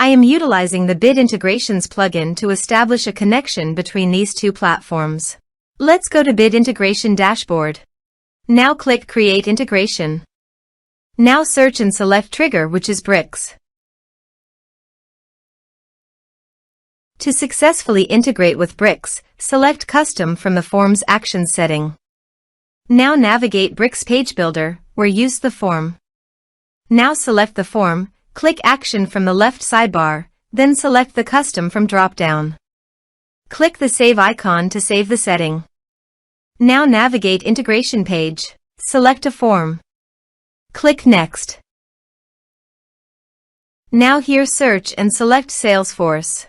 I am utilizing the Bit Integrations plugin to establish a connection between these two platforms. Let's go to Bit Integration Dashboard. Now click Create Integration. Now search and select Trigger, which is Bricks. To successfully integrate with Bricks, select Custom from the Form's Actions setting. Now navigate Bricks Page Builder, where use the form. Now select the form, click Action from the left sidebar, then select the Custom from drop-down. Click the Save icon to save the setting. Now navigate Integration page, select a form. Click Next. Now here search and select Salesforce.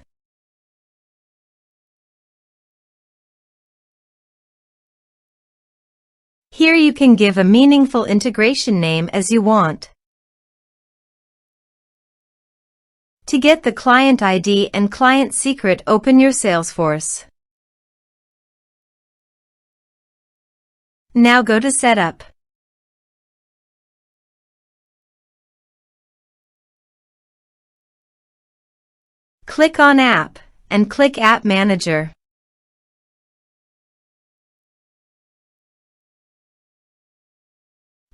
Here you can give a meaningful integration name as you want. To get the client ID and client secret, open your Salesforce. Now go to Setup. Click on App and click App Manager.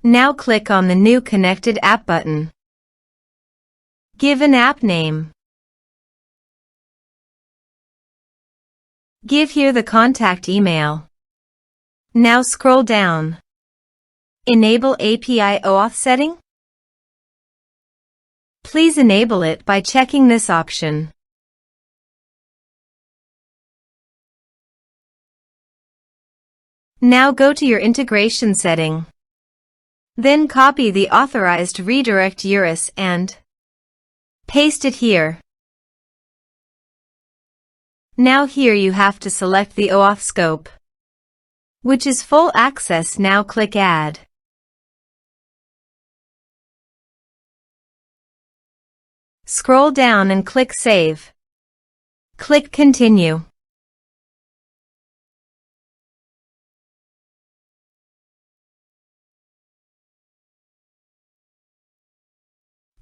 Now click on the New Connected App button. Give an app name. Give here the contact email. Now scroll down. Enable API OAuth setting? Please enable it by checking this option. Now go to your integration setting. Then copy the authorized redirect URL and paste it here. Now here you have to select the OAuth scope, which is full access. Now click Add. Scroll down and click Save. Click Continue.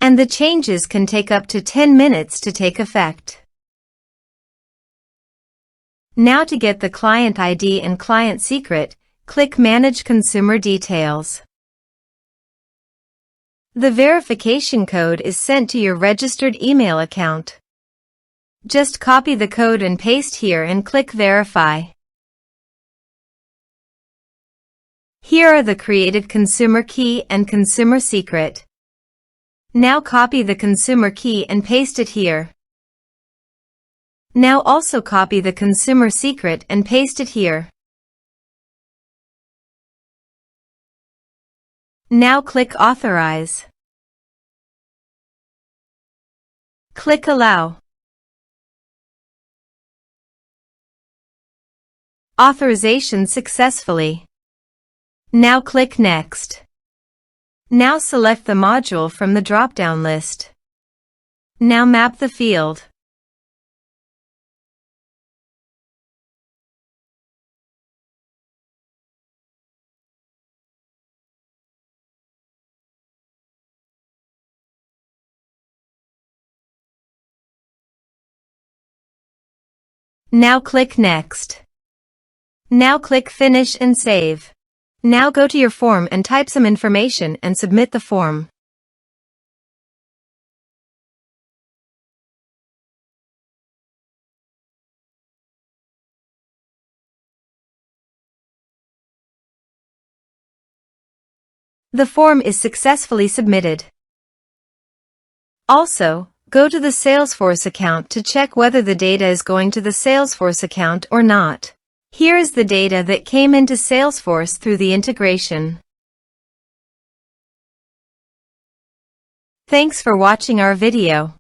And the changes can take up to 10 minutes to take effect. Now to get the client ID and client secret, click Manage Consumer Details. The verification code is sent to your registered email account. Just copy the code and paste here and click Verify. Here are the created consumer key and consumer secret. Now copy the consumer key and paste it here. Now also copy the consumer secret and paste it here. Now click Authorize. Click Allow. Authorization successfully. Now click Next. Now select the module from the drop-down list. Now map the field. Now click Next. Now click Finish and Save. Now go to your form and type some information and submit the form. The form is successfully submitted. Also, go to the Salesforce account to check whether the data is going to the Salesforce account or not. Here is the data that came into Salesforce through the integration. Thanks for watching our video.